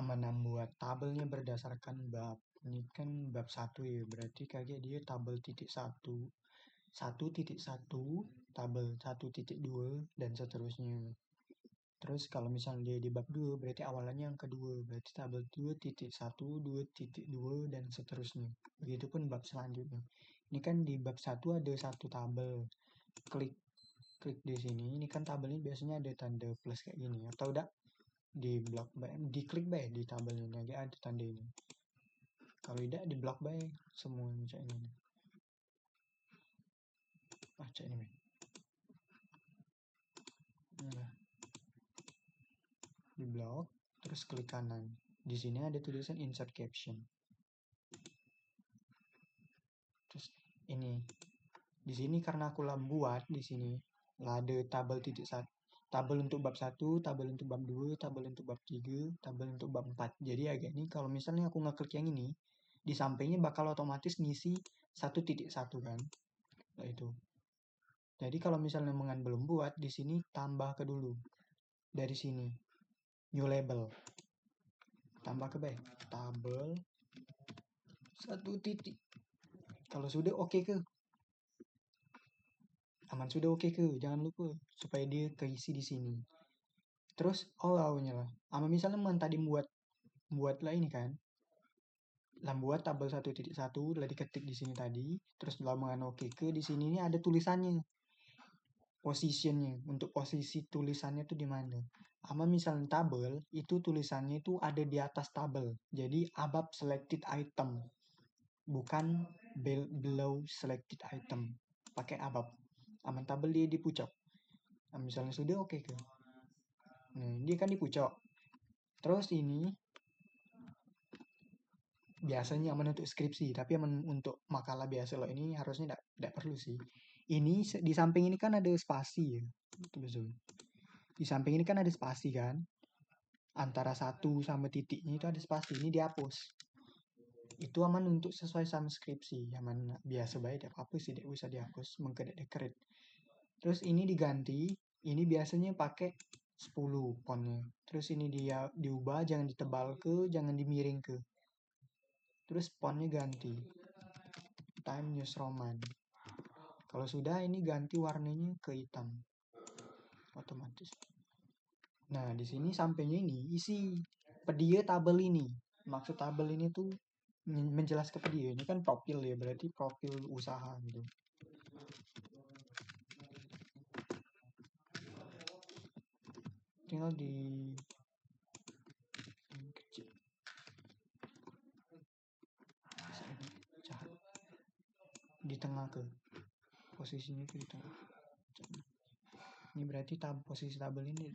Aman buat tabelnya berdasarkan bab. Ini kan bab 1 ya, berarti kayak dia tabel titik 1, 1.1, tabel 1.2 dan seterusnya. Terus kalau misalnya dia di bab 2 berarti awalannya yang kedua, berarti tabel 2.1, 2.2 dan seterusnya. Begitupun bab selanjutnya. Ini kan di bab 1 ada satu tabel. Klik di sini, ini kan tabelnya biasanya ada tanda plus kayak gini, atau udah di blok by, diklik by di tabelnya lagi ada tanda ini. Kalau tidak di blok by semua macam ini. Cek ini. Nah, di blok, terus klik kanan. Di sini ada tulisan insert caption. Terus ini di sini karena aku buat di sini lah ada tabel titik 1, tabel untuk bab 1, tabel untuk bab 2, tabel untuk bab 3, tabel untuk bab 4. Jadi agak ini kalau misalnya aku ngeklik yang ini, di sampingnya bakal otomatis ngisi 1.1 kan. Nah itu. Jadi kalau misalnya mengan belum buat, di sini tambah ke dulu. Dari sini. New label. Tambah ke baik. Tabel 1 titik. Kalau sudah oke ke? Aman sudah oke ke? Jangan lupa supaya dia keisi di sini. Terus awalnya lah. Ama misalnya tadi buat lah ini kan. Lah buat tabel 1.1 lah diketik di sini tadi. Terus lah mengan oke ke di sini ini ada tulisannya. Positionnya untuk posisi tulisannya tuh di mana. Ama misalnya tabel itu tulisannya itu ada di atas tabel. Jadi above selected item. Bukan below selected item. Pakai above. Aman tabel dia di pucuk. Nah, misalnya sudah oke ke. Nah, dia kan di pucuk. Terus ini biasanya aman untuk skripsi, tapi aman untuk makalah biasa loh ini harusnya tidak perlu sih. Ini di samping ini kan ada spasi ya. Betul. Di samping ini kan ada spasi kan. Antara satu sama titiknya itu ada spasi, ini dihapus. Itu aman untuk sesuai sama skripsi, aman biasa baik tidak apa sih tidak usah dihapus, mengkedek dekret. Terus ini diganti, ini biasanya pakai 10 fontnya. Terus ini dia diubah, jangan ditebal ke, jangan dimiring ke. Terus fontnya ganti. Time News Roman. Kalau sudah ini ganti warnanya ke hitam. Otomatis. Nah, di sini sampingnya ini isi pedia tabel ini. Maksud tabel ini tuh menjelaskan pedia. Ini kan profil ya, berarti profil usaha gitu. Tinggal di kecil. Di tengah ke. Posisinya ke di tengah. Ini berarti posisi tabel ini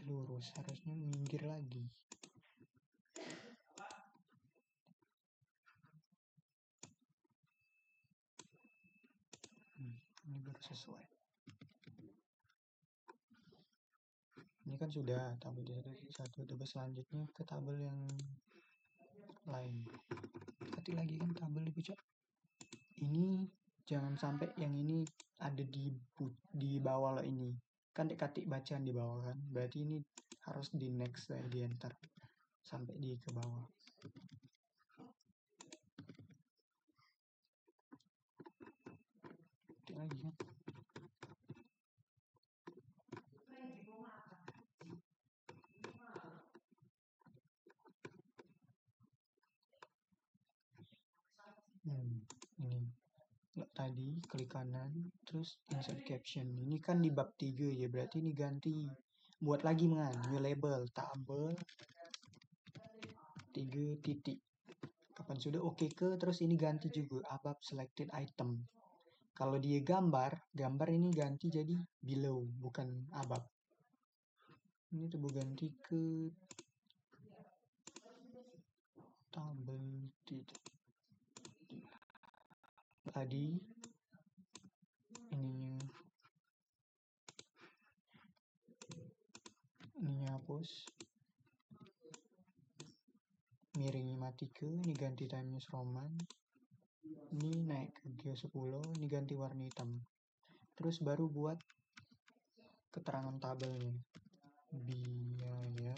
lurus, harusnya minggir lagi. Ini baru sesuai. Ini kan sudah tabel satu, tabel selanjutnya ke tabel yang lain. Ganti lagi kan tabel di pucuk. Ini jangan sampai yang ini ada di bawah lo ini. Kan dikatik bacaan di bawah kan. Berarti ini harus di next di enter sampai di ke bawah. Ganti lagi kan. Ini tadi klik kanan terus insert caption. Ini kan di bab 3 ya, berarti ini ganti buat lagi new label tabel 3 titik. Kapan sudah oke ke, terus ini ganti juga above selected item. Kalau dia gambar ini ganti jadi below bukan above. Ini coba ganti ke tabel titik. Tadi ininya hapus, miringi mati ke, ini ganti Time News Roman, ini naik ke G10, ini ganti warna hitam. Terus baru buat keterangan tabelnya. biaya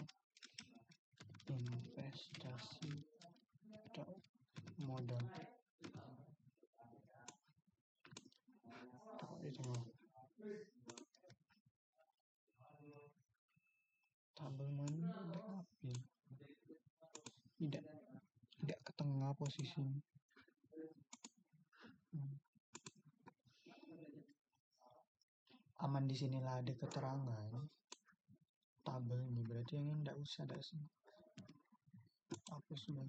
investasi atau modal. Taruh di tengah. Tabel mana rapin. Tidak ke tengah posisinya. Aman di sinilah ada keterangan tabel ini, berarti yang ini tidak usah hapus semua.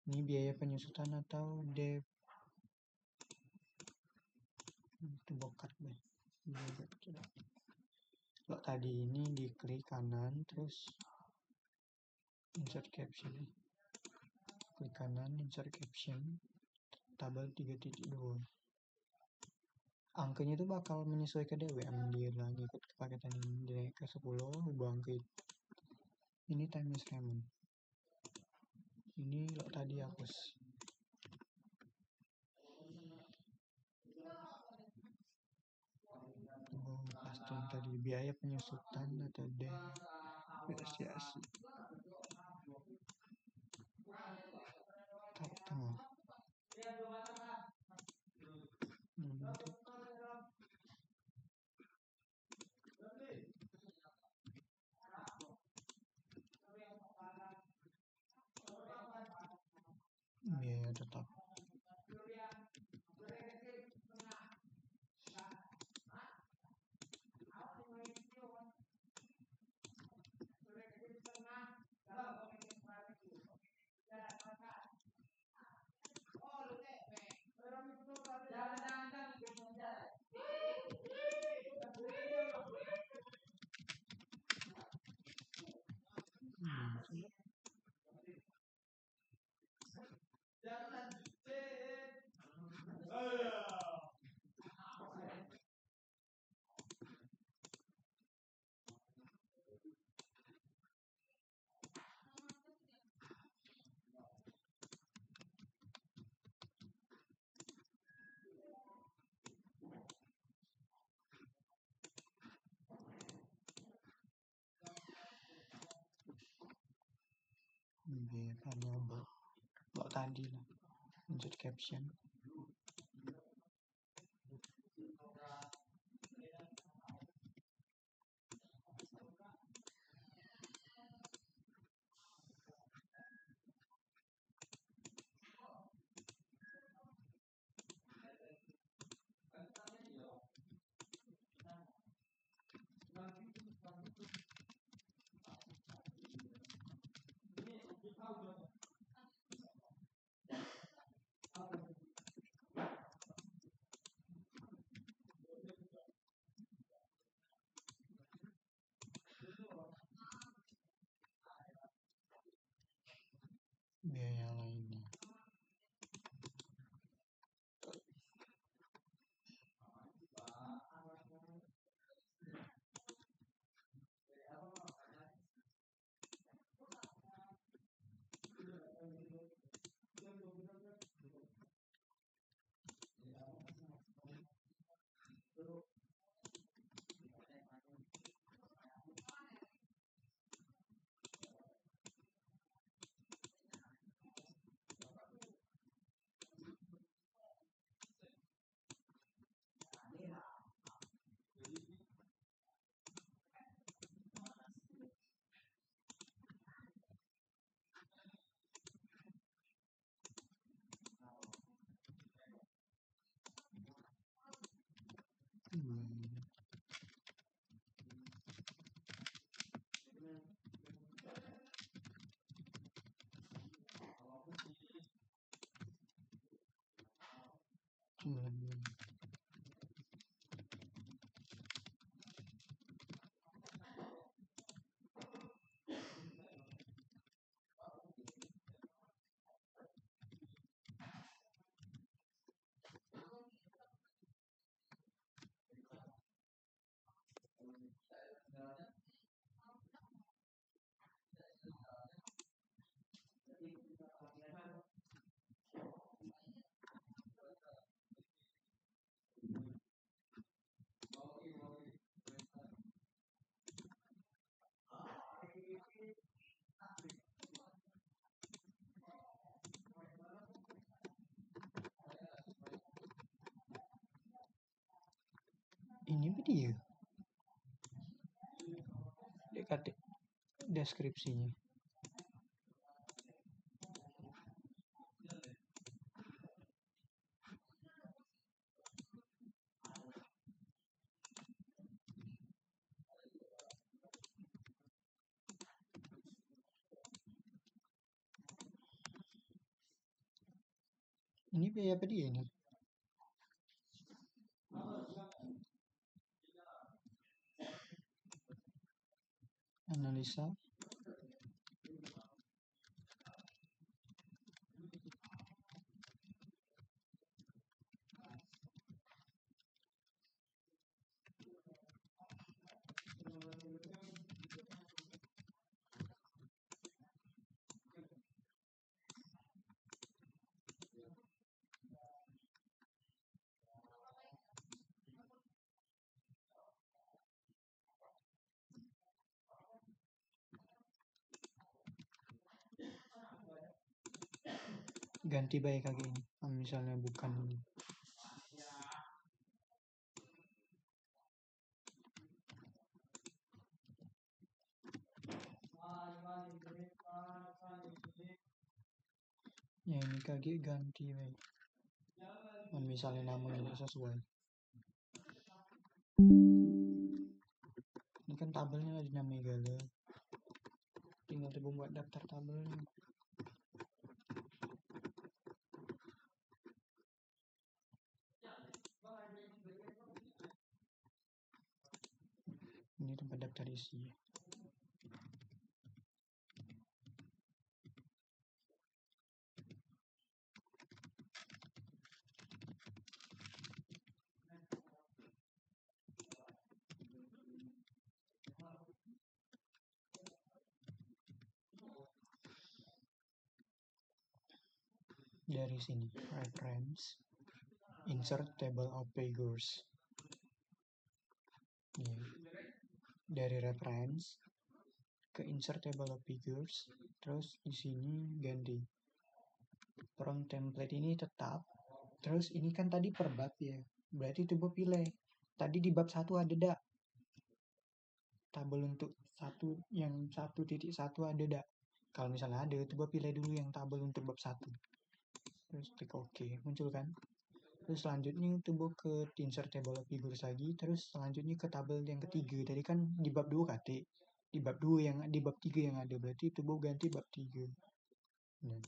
Ini biaya penyusutan atau dev. Itu bokat deh. Kalau tadi ini diklik kanan terus insert caption, klik kanan insert caption, tabel 3.2. Angkanya itu bakal menyesuaikan DW, dia lagi ikut kepaketan ini dinaik ke 10, buang ke ini time measurement. Ini lo tadi hapus. Pasti tadi biaya penyusutan atau depresiasi. Taruh tengah. Biaya tetap. Biaya lo tadi lah insert caption. Biaya lainnya. Ini dia dekat deskripsinya. Ini biaya apa dia ini? Analisa. Ganti baik lagi ini. Misalnya bukan ya, ini kaki ganti baik. Misalnya namanya nggak sesuai. Ini kan tabelnya ada nama Megala. Tinggal coba buat daftar tabelnya. Ini tempat daftar isi. Dari sini, reference, insert table of figures. Ini. Dari reference ke insert table of figures, terus di sini ganti. From template ini tetap. Terus ini kan tadi per bab ya. Berarti coba pilih. Tadi di bab 1 ada dak? Tabel untuk yang 1.1 ada dak? Kalau misalnya ada, coba pilih dulu yang tabel untuk bab 1. Terus klik OK, muncul kan? Terus selanjutnya coba ke insert table of figures lagi, terus selanjutnya ke tabel yang ketiga. Tadi kan di bab 2 kate. Di bab 2 yang di bab 3 yang ada, berarti coba ganti bab 3. Nah.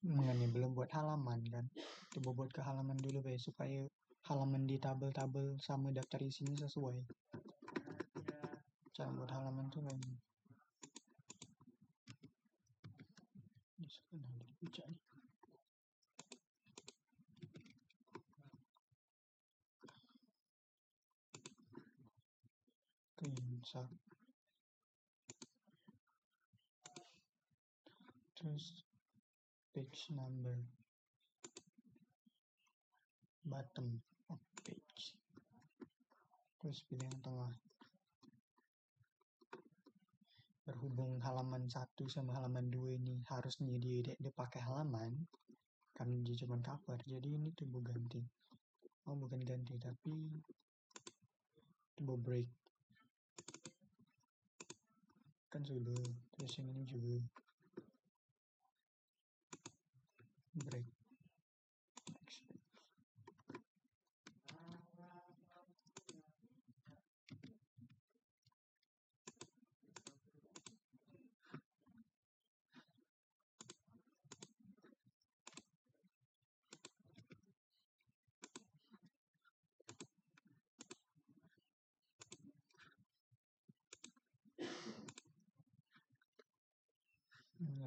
Mengenai belum buat halaman kan, coba buat ke halaman dulu guys, supaya halaman di tabel-tabel sama daftar isinya sesuai. Cara buat halaman tuh kayak gini. Insert. Terus page number, bottom of page, terus pilih yang tengah. Berhubung halaman 1 sama halaman 2 ini harusnya dia pakai halaman karena dia cuma cover, jadi ini coba ganti. Oh, bukan ganti, tapi coba break. Kan sudah, terus yang ini juga break.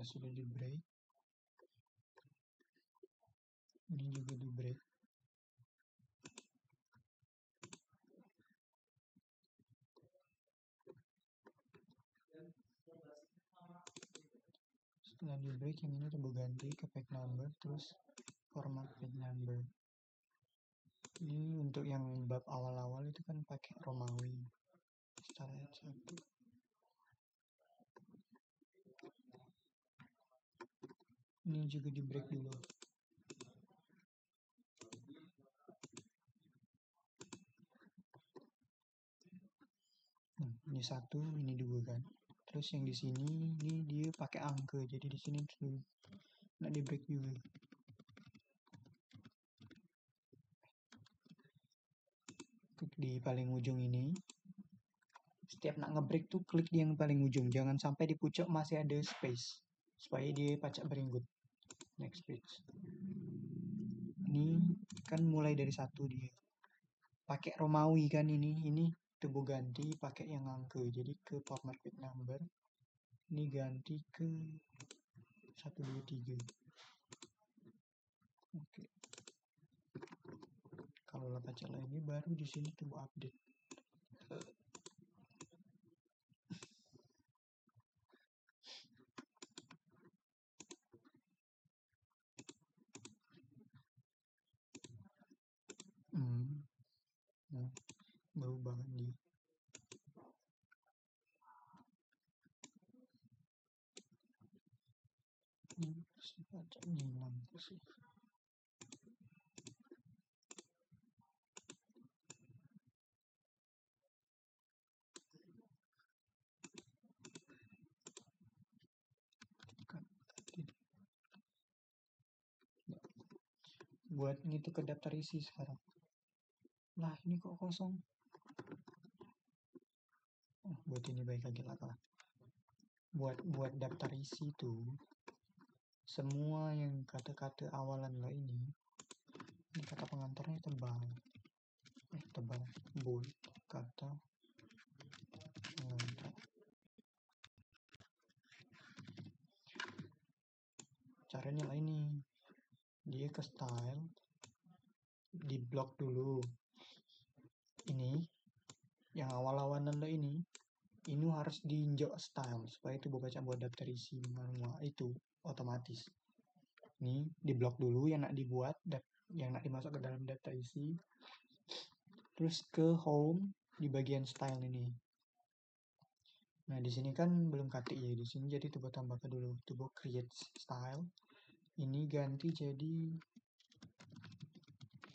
Sudah di break. Ini juga di break. Setelah di break yang ini coba ganti ke page number, terus format page number. Ini untuk yang bab awal-awal itu kan pakai Romawi. Style satu. Ini juga di break dulu. Ini 1, ini 2 kan. Terus yang di sini ini dia pakai angka, jadi di sini tuh nggak di break juga. Klik di paling ujung ini. Setiap nak ngebreak tuh klik di yang paling ujung, jangan sampai di pucuk masih ada space, supaya dia pacak beringgut. Next page. Ini kan mulai dari 1 dia. Pakai Romawi kan ini coba ganti pakai yang angka, jadi ke format page number. Ini ganti ke 1, 2, 3. Oke. Kalau lah baca lagi baru di sini coba update. Nah, berubah dia. Ini baca ini 6 sih. Buat itu ke daftar isi sekarang. Lah ini kok kosong. Oh, buat ini baik lagi lah. Buat daftar isi tuh semua yang kata-kata awalan lo ini kata pengantarnya tebal. Tebal, bold, kata pengantar. Caranya lah ini. Dia ke style, di blok dulu. Ini yang awal-awalan lo ini harus diinjak style supaya itu baca buat daftar isi manual itu otomatis. Ini di blok dulu yang nak dibuat, yang nak dimasuk ke dalam daftar isi. Terus ke home di bagian style ini. Nah di sini kan belum ketik ya, di sini jadi coba tambahkan dulu, coba create style. Ini ganti jadi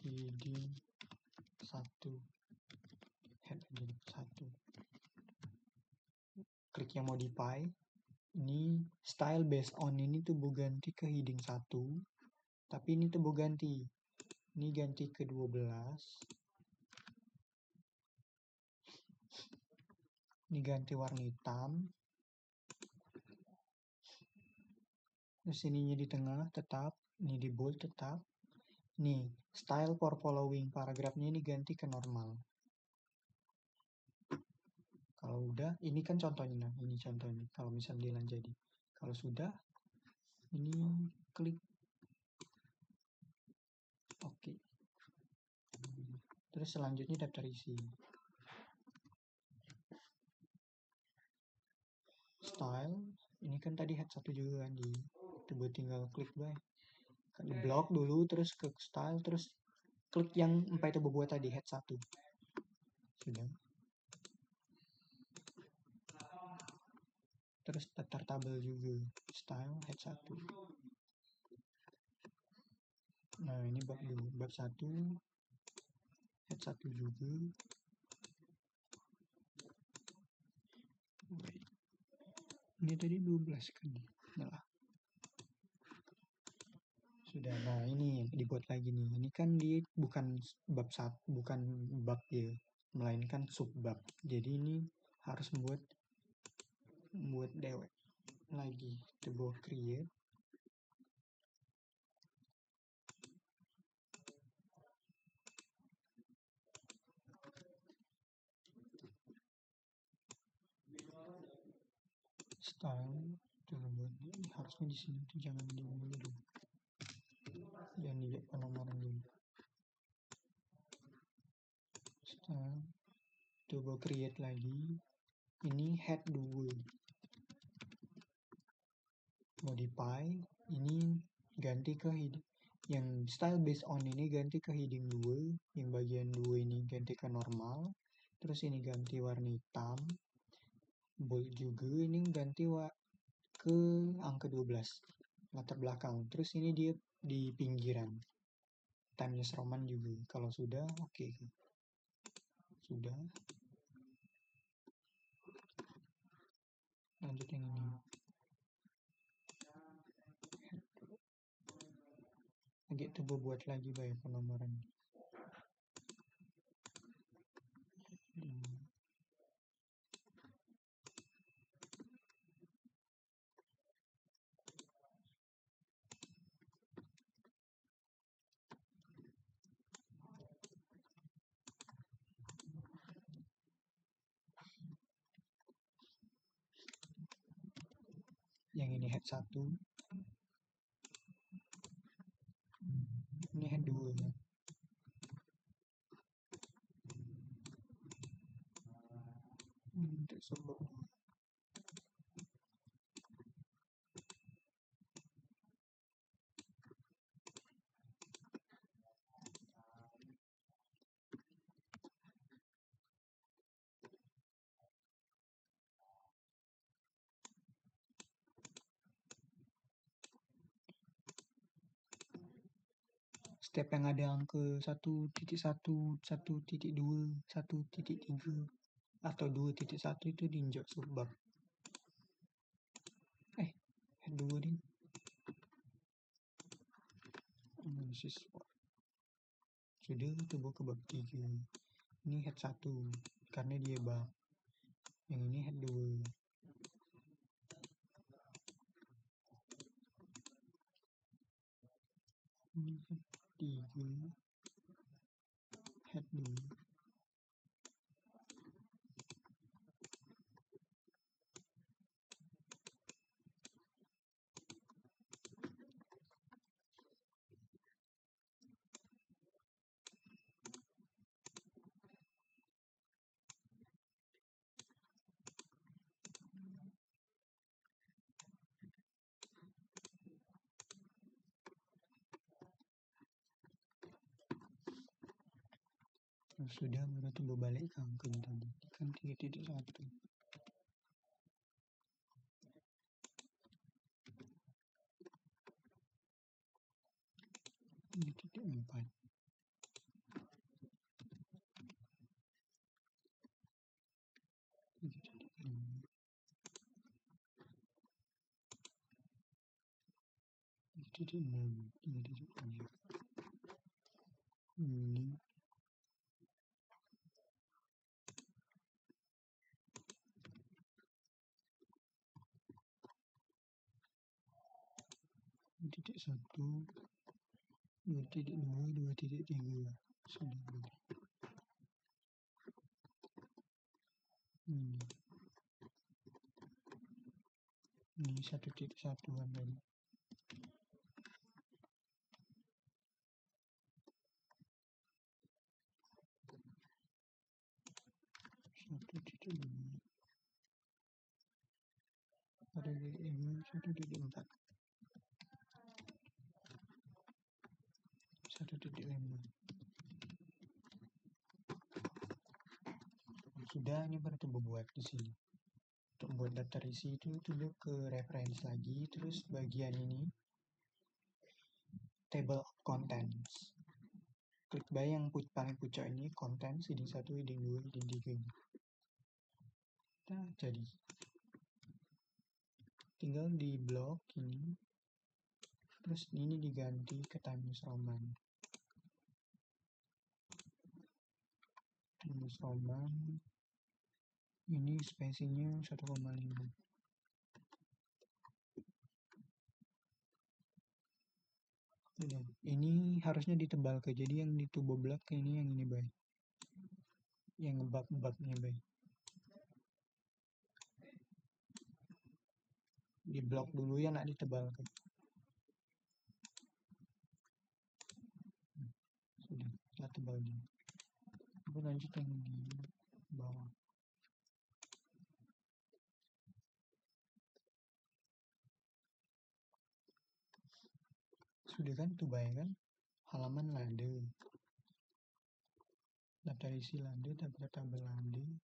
heading 1, heading 1. Klik yang modify. Ini style based on ini tuh ganti ke heading 1. Tapi ini tuh ganti. Ini ganti ke 12. Ini ganti warna hitam. Terus ininya di tengah tetap. Ini di bold tetap. Nih, style for following paragrafnya ini ganti ke normal. Kalau udah, ini kan contohnya. Ini contohnya. Kalau misalnya dia jadi. Kalau sudah, ini klik oke. Terus selanjutnya daftar isi. Style, ini kan tadi head 1 juga kan di. Coba tinggal klik baik. Di blok dulu, terus ke style, terus klik yang empat itu buat tadi head 1. Sudah. Terus daftar tabel juga. Style head 1. Nah ini bab dulu. Bab 1 head 1 juga. Ini tadi 12 kan. Nah. Sudah. Nah ini dibuat lagi nih. Ini kan dia bukan bab 1, bukan bab ya, melainkan subbab. Jadi ini harus buat dewek lagi. Coba create. Style. Coba buat ini harusnya di sini tuh jangan di dulu. Jangan dilihat penomoran dulu. Style. Coba create lagi. Ini head 2. modify ini ganti ke yang style based on ini ganti ke heading 2, yang bagian 2 ini ganti ke normal, terus ini ganti warna hitam, bold juga ini ganti ke angka 12 latar belakang, terus ini dia di pinggiran Times New Roman juga. Kalau sudah oke. Sudah, lanjut yang ini. Lagi coba buat lagi bayar penomoran. Yang ini head 1, ini head 2 ya. Untuk sumber step yang ada angka 1.1, 1.2, 1.3 atau 2.1 itu diinjak subbab. Head 2 ding. Sudah coba ke bab 3. Ini head 1 karena dia bab. Yang ini head 2. Ini head 3. Head 2. Sudah, baru coba balik ke angka tadi kan 3.1. Ini 3.4. Titik 6, 3.7. Ini titik 1, 2.2, 2.3. Sudah. Ini 1.1an tadi. Ada ini 1.4. 1.5. Sudah, ini baru coba buat di sini. Untuk buat daftar isi itu coba ke reference lagi, terus bagian ini table of contents. Klik buy yang paling pucuk ini contents heading 1, heading 2, heading 3. Nah, jadi tinggal di blok ini, terus ini diganti ke Times Roman. Times Roman ini spacingnya 1,5. Ini harusnya ditebal ke, jadi yang di turbo block ini yang ini bay, yang bab-babnya bay, di blok dulu ya, nak ditebal ke. Sudah, kita tebal dulu. Kita lanjut yang di bawah. Sudah kan tuh bayangkan halaman lade, daftar isi lade, daftar tabel lade.